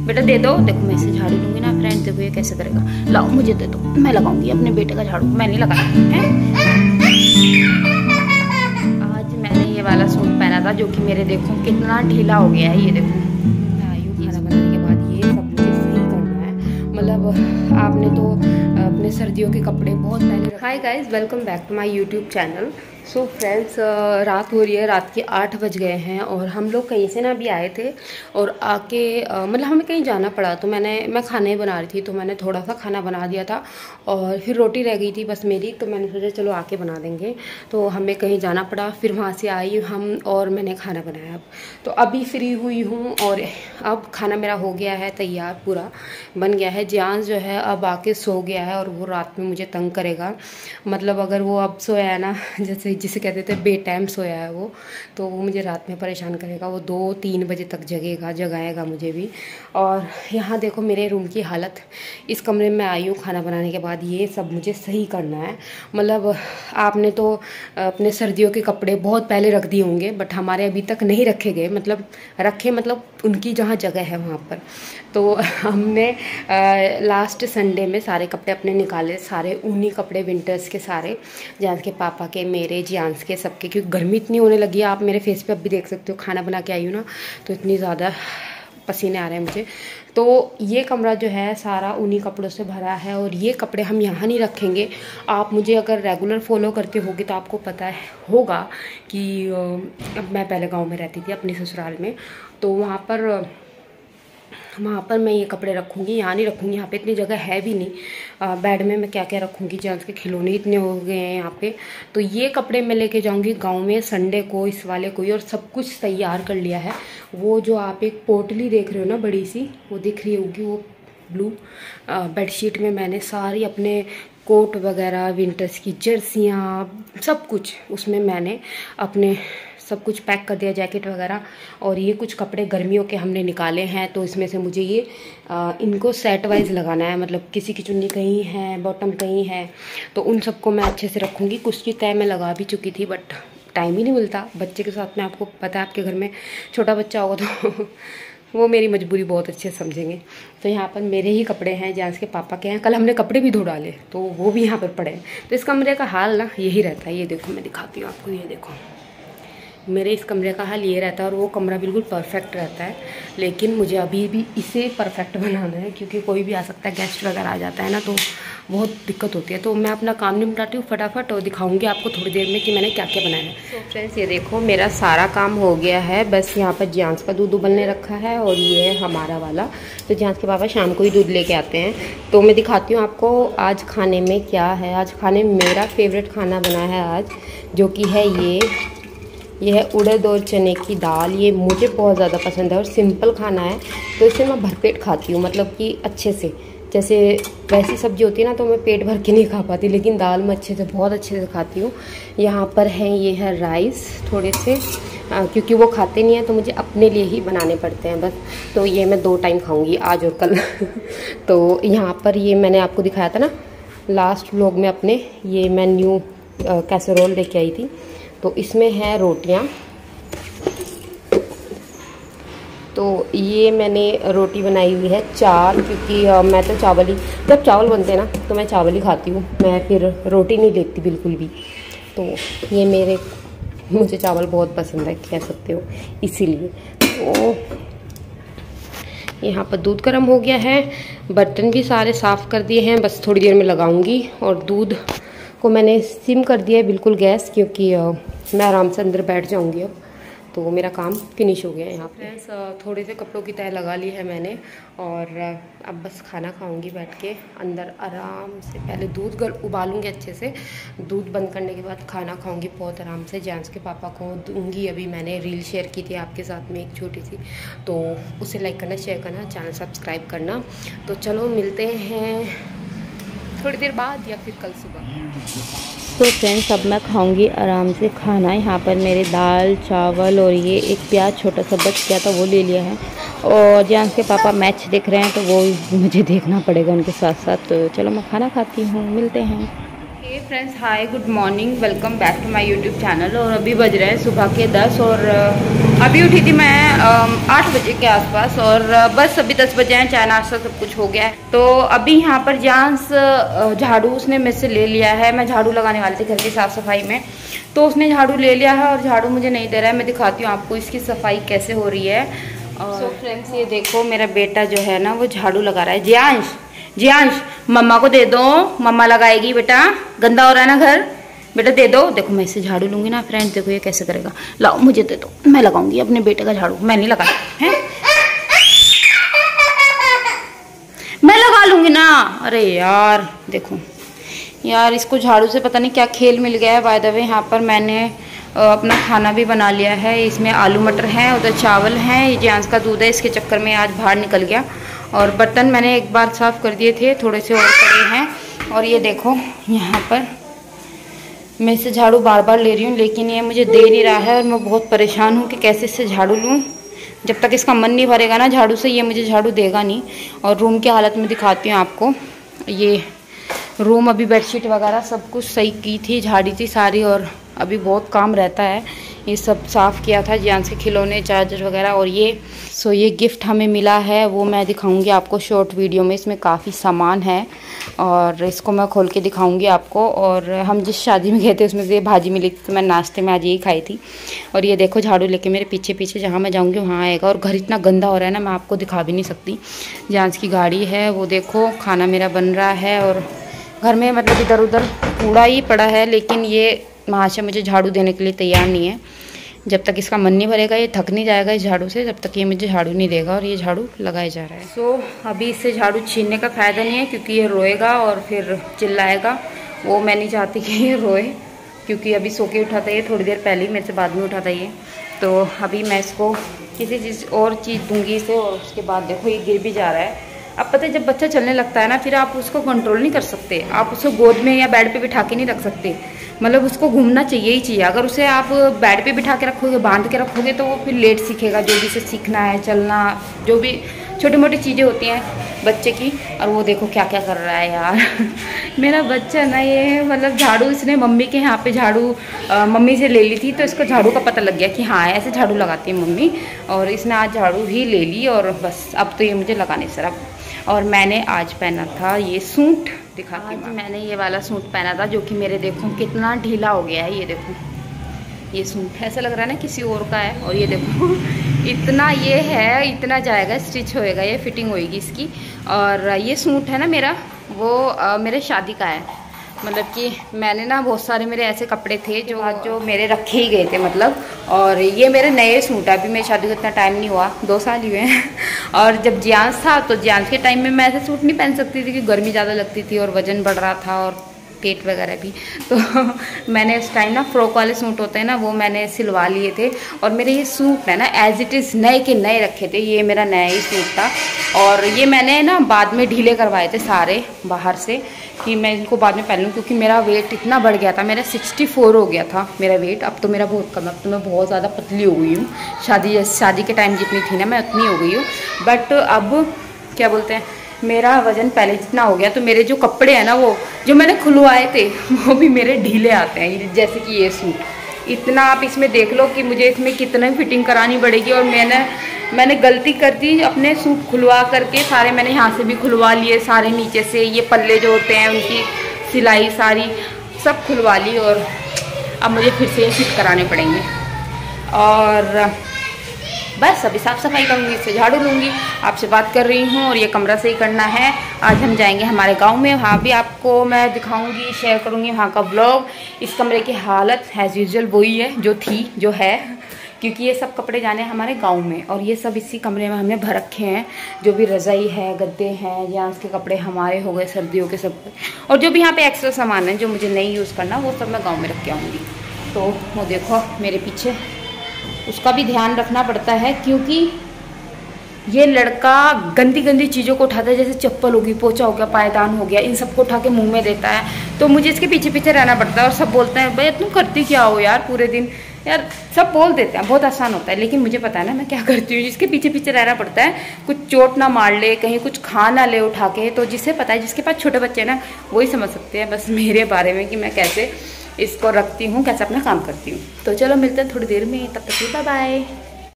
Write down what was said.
बेटा दे दो। देखो मैं इसे झाड़ू लूंगी ना फ्रेंड, देखो ये कैसे करेगा। लाओ मुझे दे दो, मैं लगाऊंगी अपने बेटे का झाड़ू, मैं नहीं लगाना है। आज मैंने ये वाला सूट पहना था जो कि मेरे देखो कितना ढीला हो गया है। ये देखो मैं आई हूँ खाना बनाने के बाद, ये सब मुझे सही करना है। मतलब आपने तो अपने सर्दियों के कपड़े बहुत पहले। Hi guys, welcome back to my YouTube channel. So friends, रात हो रही है, रात के 8 बज गए हैं और हम लोग कहीं से ना अभी आए थे और आके मतलब हमें कहीं जाना पड़ा, तो मैं खाने बना रही थी, तो मैंने थोड़ा सा खाना बना दिया था और फिर रोटी रह गई थी बस मेरी, तो मैंने सोचा चलो आके बना देंगे। तो हमें कहीं जाना पड़ा, फिर वहाँ से आई हम और मैंने खाना बनाया। अब तो अभी फ्री हुई हूँ और अब खाना मेरा हो गया है तैयार, पूरा बन गया है। जियांश जो है अब आके सो गया है और वो रात में मुझे तंग करेगा। मतलब अगर वो अब सोया है ना, जैसे जिसे कहते थे बे टाइम सोया है वो, तो वो मुझे रात में परेशान करेगा। वो 2-3 बजे तक जगाएगा मुझे भी। और यहाँ देखो मेरे रूम की हालत, इस कमरे में आई हूँ खाना बनाने के बाद, ये सब मुझे सही करना है। मतलब आपने तो अपने सर्दियों के कपड़े बहुत पहले रख दिए होंगे, बट हमारे अभी तक नहीं रखे गए। मतलब रखे, मतलब उनकी जहाँ जगह है वहाँ पर। तो हमने लास्ट संडे में सारे कपड़े अपने निकाले, सारे ऊनी कपड़े विंटर्स के सारे, जियांश के पापा के, मेरे, जियांश के, सबके। क्योंकि गर्मी इतनी होने लगी है, आप मेरे फेस पे अब भी देख सकते हो, खाना बना के आई हूँ ना तो इतनी ज़्यादा पसीने आ रहे हैं मुझे। तो ये कमरा जो है सारा उन्हीं कपड़ों से भरा है और ये कपड़े हम यहाँ नहीं रखेंगे। आप मुझे अगर रेगुलर फॉलो करते होगे तो आपको पता है होगा कि मैं पहले गांव में रहती थी अपने ससुराल में, तो वहाँ पर मैं ये कपड़े रखूँगी, यहाँ नहीं रखूँगी। यहाँ पे इतनी जगह है भी नहीं। बेड में मैं क्या क्या रखूँगी, जियांश के खिलौने इतने हो गए हैं यहाँ पे। तो ये कपड़े मैं लेके जाऊँगी गांव में संडे को, इस वाले को ही। और सब कुछ तैयार कर लिया है। वो जो आप एक पोटली देख रहे हो ना बड़ी सी, वो दिख रही होगी, वो ब्लू बेडशीट में मैंने सारी अपने कोट वगैरह, विंटर्स की जर्सियाँ, सब कुछ उसमें मैंने अपने सब कुछ पैक कर दिया, जैकेट वगैरह। और ये कुछ कपड़े गर्मियों के हमने निकाले हैं, तो इसमें से मुझे ये इनको सेट वाइज लगाना है। मतलब किसी की चुन्नी कहीं है, बॉटम कहीं है, तो उन सबको मैं अच्छे से रखूँगी। कुछ की तय मैं लगा भी चुकी थी, बट टाइम ही नहीं मिलता बच्चे के साथ में। आपको पता है आपके घर में छोटा बच्चा होगा तो वो मेरी मजबूरी बहुत अच्छे से समझेंगे। तो यहाँ पर मेरे ही कपड़े हैं, जियांश के पापा के हैं। कल हमने कपड़े भी धो डाले तो वो भी यहाँ पर पड़े हैं। तो इस कमरे का हाल ना यही रहता है। ये देखो मैं दिखाती हूँ आपको, ये देखो मेरे इस कमरे का हाल ये रहता है। और वो कमरा बिल्कुल परफेक्ट रहता है, लेकिन मुझे अभी भी इसे परफेक्ट बनाना है, क्योंकि कोई भी आ सकता है, गेस्ट वगैरह आ जाता है ना, तो बहुत दिक्कत होती है। तो मैं अपना काम निपटाती हूँ फटाफट और दिखाऊंगी आपको थोड़ी देर में कि मैंने क्या क्या बनाया है। तो फ्रेंड्स ये देखो मेरा सारा काम हो गया है, बस यहाँ पर जियांश का दूध उबलने रखा है और ये है हमारा वाला। तो जियांश के पापा शाम को ही दूध लेके आते हैं। तो मैं दिखाती हूँ आपको आज खाने में क्या है। आज खाने में मेरा फेवरेट खाना बना है आज, जो कि है ये है उड़द और चने की दाल। ये मुझे बहुत ज़्यादा पसंद है और सिंपल खाना है, तो इसे मैं भरपेट खाती हूँ। मतलब कि अच्छे से, जैसे वैसी सब्जी होती है ना तो मैं पेट भर के नहीं खा पाती, लेकिन दाल मैं अच्छे से, बहुत अच्छे से खाती हूँ। यहाँ पर ये है राइस थोड़े से, क्योंकि वो खाते नहीं हैं तो मुझे अपने लिए ही बनाने पड़ते हैं बस। तो ये मैं 2 टाइम खाऊँगी, आज और कल। तो यहाँ पर ये मैंने आपको दिखाया था ना लास्ट व्लॉग में अपने, ये मैं न्यू कैसरोल लेके आई थी। तो इसमें है रोटियां। तो ये मैंने रोटी बनाई हुई है 4, क्योंकि मैं तो चावल ही, जब चावल बनते हैं ना तो मैं चावल ही खाती हूँ, मैं फिर रोटी नहीं लेती बिल्कुल भी। तो ये मुझे चावल बहुत पसंद है, कह सकते हो, इसीलिए। तो यहाँ पर दूध गर्म हो गया है, बर्तन भी सारे साफ़ कर दिए हैं, बस थोड़ी देर में लगाऊंगी। और दूध को मैंने सिम कर दिया है बिल्कुल गैस, क्योंकि मैं आराम से अंदर बैठ जाऊंगी अब, तो मेरा काम फिनिश हो गया है। यहाँ पे थोड़े से कपड़ों की तह लगा ली है मैंने, और अब बस खाना खाऊंगी बैठ के अंदर आराम से। पहले दूध उबालूंगी अच्छे से, दूध बंद करने के बाद खाना खाऊंगी बहुत आराम से। जियांश के पापा को दूंगी। अभी मैंने रील शेयर की थी आपके साथ में एक छोटी सी, तो उसे लाइक करना, शेयर करना, चैनल सब्सक्राइब करना। तो चलो मिलते हैं थोड़ी देर बाद या फिर कल सुबह। तो फ्रेंड्स अब मैं खाऊंगी आराम से खाना। यहाँ पर मेरे दाल चावल और ये एक प्याज छोटा सा बच गया था वो ले लिया है। और जियांश के पापा मैच देख रहे हैं तो वो मुझे देखना पड़ेगा उनके साथ साथ। तो चलो मैं खाना खाती हूँ, मिलते हैं। Hey friends, hi, good morning, welcome back to my YouTube channel. और अभी बज रहे हैं सुबह के 10 और अभी उठी थी मैं 8 बजे के आसपास और बस अभी 10 बजे हैं, चाय नाश्ता सब कुछ हो गया है। तो अभी यहाँ पर जांस झाड़ू उसने मेरे से ले लिया है। मैं झाड़ू लगाने वाली थी घर की साफ़ सफाई में, तो उसने झाड़ू ले लिया है और झाड़ू मुझे नहीं दे रहा है। मैं दिखाती हूँ आपको इसकी सफाई कैसे हो रही है। और फ्रेंड्स ये देखो, मेरा बेटा जो है ना वो झाड़ू लगा रहा है। जियांश मम्मा को दे दो, मम्मा लगाएगी बेटा, गंदा हो रहा है ना घर, बेटा दे दो। देखो मैं इसे झाड़ू लूंगी ना फ्रेंड, देखो ये कैसे करेगा। लाओ मुझे दे दो, मैं लगाऊंगी अपने बेटे का झाड़ू, मैं नहीं लगा है, मैं लगा लूंगी ना। अरे यार देखो यार, इसको झाड़ू से पता नहीं क्या खेल मिल गया है। बाय द वे यहाँ पर मैंने अपना खाना भी बना लिया है। इसमें आलू मटर हैं, उधर चावल हैं, ये जियांश का दूध है, इसके चक्कर में आज बाहर निकल गया। और बर्तन मैंने एक बार साफ़ कर दिए थे, थोड़े से और पड़े हैं। और ये देखो यहाँ पर मैं इसे झाड़ू बार बार ले रही हूँ, लेकिन ये मुझे दे नहीं रहा है और मैं बहुत परेशान हूँ कि कैसे इससे झाड़ू लूँ। जब तक इसका मन नहीं भरेगा ना झाड़ू से, ये मुझे झाड़ू देगा नहीं। और रूम की हालत में दिखाती हूँ आपको। ये रूम अभी बेडशीट वगैरह सब कुछ सही की थी, झाड़ी थी सारी, और अभी बहुत काम रहता है। ये सब साफ़ किया था, जियांश के खिलौने, चार्जर वगैरह। और ये गिफ्ट हमें मिला है, वो मैं दिखाऊंगी आपको शॉर्ट वीडियो में। इसमें काफ़ी सामान है और इसको मैं खोल के दिखाऊंगी आपको। और हम जिस शादी में गए थे उसमें से ये भाजी मिली थी, तो मैं नाश्ते में आज यही खाई थी। और ये देखो झाड़ू लेके मेरे पीछे पीछे जहाँ मैं जाऊँगी वहाँ आएगा। और घर इतना गंदा हो रहा है ना, मैं आपको दिखा भी नहीं सकती। जियांश की गाड़ी है, वो देखो, खाना मेरा बन रहा है और घर में मतलब इधर उधर कूड़ा ही पड़ा है। लेकिन ये महाशय मुझे झाड़ू देने के लिए तैयार नहीं है। जब तक इसका मन नहीं भरेगा, ये थक नहीं जाएगा इस झाड़ू से, जब तक ये मुझे झाड़ू नहीं देगा। और ये झाड़ू लगाया जा रहा है। सो अभी इससे झाड़ू छीनने का फ़ायदा नहीं है, क्योंकि ये रोएगा और फिर चिल्लाएगा। वो मैं नहीं चाहती कि ये रोए, क्योंकि अभी सो के उठा था ये थोड़ी देर पहले ही, मेरे से बाद में उठा था ये। तो अभी मैं इसको किसी चीज़ और चीज़ दूँगी इसे। और उसके बाद देखो ये गिर भी जा रहा है। अब पता है, जब बच्चा चलने लगता है ना, फिर आप उसको कंट्रोल नहीं कर सकते। आप उसको गोद में या बेड पे बिठा के नहीं रख सकते, मतलब उसको घूमना चाहिए ही चाहिए। अगर उसे आप बेड पे बिठा के रखोगे, बांध के रखोगे, तो वो फिर लेट सीखेगा, जो भी उसे सीखना है, चलना, जो भी छोटी मोटी चीज़ें होती हैं बच्चे की। और वो देखो क्या क्या कर रहा है यार मेरा बच्चा ना, ये मतलब झाड़ू इसने मम्मी के यहाँ पे झाड़ू मम्मी से ले ली थी, तो इसको झाड़ू का पता लग गया कि हाँ ऐसे झाड़ू लगाती है मम्मी। और इसने आज झाड़ू ही ले ली और बस अब तो ये मुझे लगाने सर। और मैंने आज पहना था ये सूट, दिखाती हूँ। मैंने ये वाला सूट पहना था, जो कि मेरे देखो कितना ढीला हो गया है। ये देखो ये सूट ऐसा लग रहा है ना किसी और का है। और ये देखो इतना ये है, इतना जाएगा, स्टिच होएगा, ये फिटिंग होएगी इसकी। और ये सूट है ना मेरा, वो मेरे शादी का है। मतलब कि मैंने ना बहुत सारे मेरे ऐसे कपड़े थे जो मेरे रखे ही गए थे मतलब। और ये मेरे नए सूट है, अभी मेरी शादी को इतना टाइम नहीं हुआ, 2 साल ही हुए हैं। और जब जियांश था तो जियांश के टाइम में मैं ऐसे सूट नहीं पहन सकती थी, क्योंकि गर्मी ज़्यादा लगती थी और वज़न बढ़ रहा था और पेट वगैरह भी। तो मैंने उस टाइम ना फ्रॉक वाले सूट होते हैं ना, वो मैंने सिलवा लिए थे। और मेरे ये सूट है ना एज इट इज़ नए के नए रखे थे। ये मेरा नया ही सूट था और ये मैंने ना बाद में ढीले करवाए थे सारे बाहर से, कि मैं इनको बाद में पहन लूँ, क्योंकि मेरा वेट इतना बढ़ गया था। मेरा 64 हो गया था मेरा वेट। अब तो मेरा बहुत कम, अब तो मैं बहुत ज़्यादा पतली हो गई हूँ। शादी के टाइम जितनी थी ना मैं उतनी हो गई हूँ। बट अब क्या बोलते हैं, मेरा वज़न पहले जितना हो गया, तो मेरे जो कपड़े हैं ना, वो जो मैंने खुलवाए थे वो भी मेरे ढीले आते हैं। जैसे कि ये सूट, इतना आप इसमें देख लो कि मुझे इसमें कितना फिटिंग करानी पड़ेगी। और मैंने गलती कर दी, अपने सूट खुलवा करके सारे मैंने यहाँ से भी खुलवा लिए, सारे नीचे से ये पल्ले जो होते हैं उनकी सिलाई सारी सब खुलवा ली। और अब मुझे फिर से फिट कराने पड़ेंगे। और बस अभी साफ़ सफाई करूँगी, इससे झाड़ू लूँगी, आपसे बात कर रही हूँ। और ये कमरा सही करना है। आज हम जाएंगे हमारे गांव में, वहाँ भी आपको मैं दिखाऊंगी, शेयर करूँगी वहाँ का ब्लॉग। इस कमरे की हालत एज यूजुअल वही है जो थी, जो है, क्योंकि ये सब कपड़े जाने हमारे गांव में। और ये सब इसी कमरे में हमने भर रखे हैं, जो भी रज़ाई है, गद्दे हैं, या उसके कपड़े हमारे हो गए सर्दियों के सब। और जो भी यहाँ पे एक्स्ट्रा सामान है जो मुझे नहीं यूज़ करना, वो सब मैं गाँव में रख के आऊँगी। तो वो देखो मेरे पीछे, उसका भी ध्यान रखना पड़ता है, क्योंकि ये लड़का गंदी गंदी चीज़ों को उठाता है, जैसे चप्पल होगी, पोछा हो गया, पायदान हो गया, इन सबको उठा के मुंह में देता है। तो मुझे इसके पीछे पीछे रहना पड़ता है। और सब बोलते हैं भाई तुम करती क्या हो यार पूरे दिन, यार सब बोल देते हैं बहुत आसान होता है, लेकिन मुझे पता है ना मैं क्या करती हूँ, जिसके पीछे पीछे रहना पड़ता है, कुछ चोट ना मार ले, कहीं कुछ खा ना ले उठा के। तो जिसे पता है, जिसके पास छोटे बच्चे हैं ना, वही समझ सकते हैं बस मेरे बारे में कि मैं कैसे इसको रखती हूँ, कैसे अपना काम करती हूँ। तो चलो मिलते हैं थोड़ी देर में, तब तक बाय बाय।